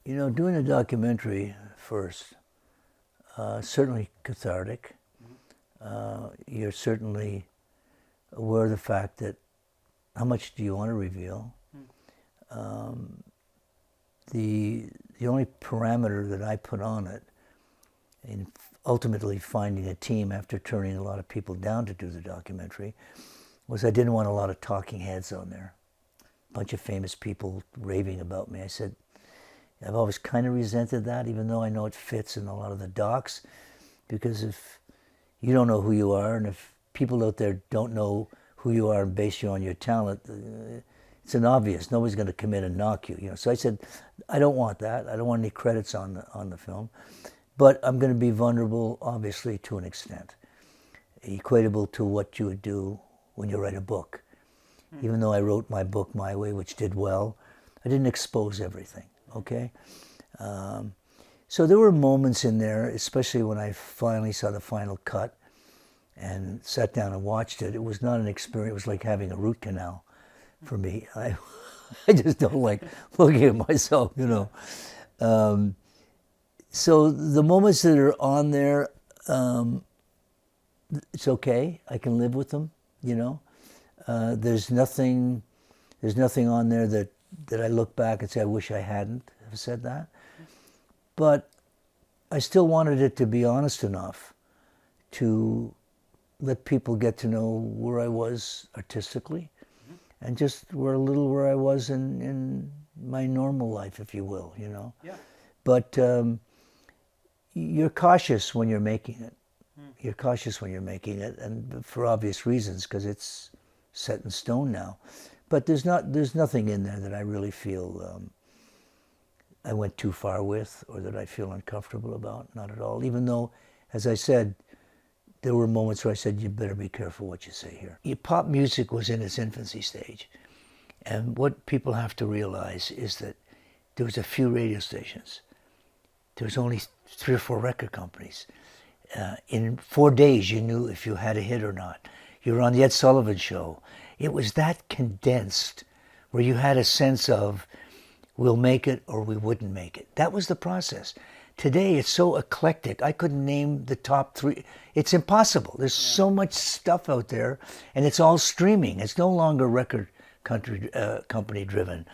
Doing a documentary first, certainly cathartic. You're certainly aware of the fact that how much do you want to reveal? The only parameter that I put on it, in ultimately finding a team after turning a lot of people down to do the documentary, was I didn't want a lot of talking heads on there. A bunch of famous people raving about me. I said, I've always kind of resented that, even though I know it fits in a lot of the docs, because if you don't know who you are, and if people out there don't know who you are and base you on your talent, it's an obvious. Nobody's going to come in and knock you. So I said, I don't want that. I don't want any credits on the film, but I'm going to be vulnerable, obviously, to an extent, equatable to what you would do when you write a book. Even though I wrote my book my way, which did well, I didn't expose everything. Okay, so there were moments in there, especially when I finally saw the final cut and sat down and watched it. It was not an experience. It was like having a root canal for me. I just don't like looking at myself, So the moments that are on there, it's okay. I can live with them. There's nothing on there that I look back and say, I wish I hadn't have said that. But I still wanted it to be honest enough to let people get to know where I was artistically, and just where I was in my normal life, if you will, Yeah. But you're cautious when you're making it. You're cautious when you're making it, and for obvious reasons, because it's set in stone now. But there's nothing in there that I really feel I went too far with, or that I feel uncomfortable about. Not at all. Even though, as I said, there were moments where I said, you better be careful what you say here. Pop music was in its infancy stage. And what people have to realize is that there was a few radio stations. There was only 3 or 4 record companies. In 4 days, you knew if you had a hit or not. You were on the Ed Sullivan Show. It was that condensed, where you had a sense of, we'll make it or we wouldn't make it. That was the process. Today, it's so eclectic. I couldn't name the top 3. It's impossible. There's so much stuff out there, and it's all streaming. It's no longer record company driven.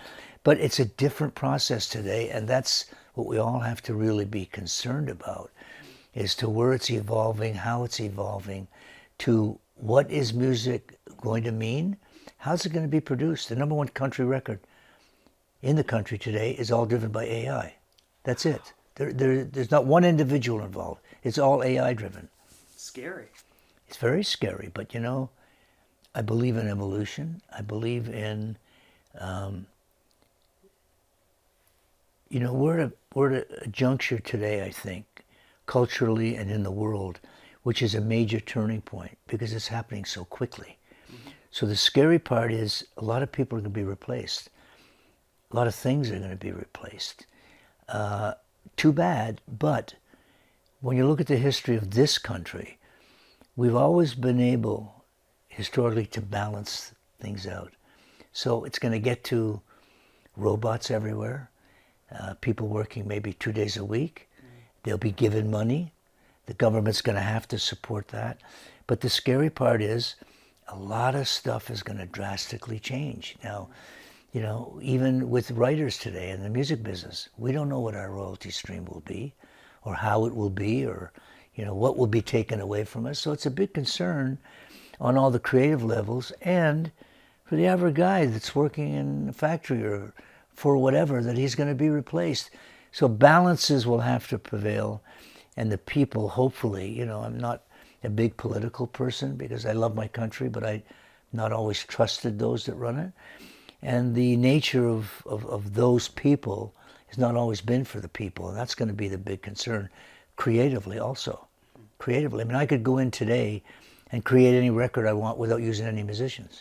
But it's a different process today, and that's what we all have to really be concerned about, as to where it's evolving, how it's evolving, to what is music going to mean? How's it going to be produced? The number 1 country record in the country today is all driven by AI. That's it. There's not one individual involved. It's all AI driven. Scary. It's very scary, but I believe in evolution. I believe in, we're at a juncture today, I think, culturally and in the world, which is a major turning point because it's happening so quickly. So the scary part is a lot of people are going to be replaced. A lot of things are going to be replaced. Too bad, but when you look at the history of this country, we've always been able, historically, to balance things out. So it's going to get to robots everywhere, people working maybe 2 days a week. They'll be given money. The government's going to have to support that. But the scary part is a lot of stuff is going to drastically change. Now, even with writers today in the music business, we don't know what our royalty stream will be, or how it will be, or what will be taken away from us. So it's a big concern on all the creative levels, and for the average guy that's working in a factory or for whatever, that he's going to be replaced. So balances will have to prevail, and the people, hopefully, I'm not a big political person because I love my country, but I not always trusted those that run it. And the nature of those people has not always been for the people, and that's going to be the big concern, creatively also. Creatively. I mean, I could go in today and create any record I want without using any musicians.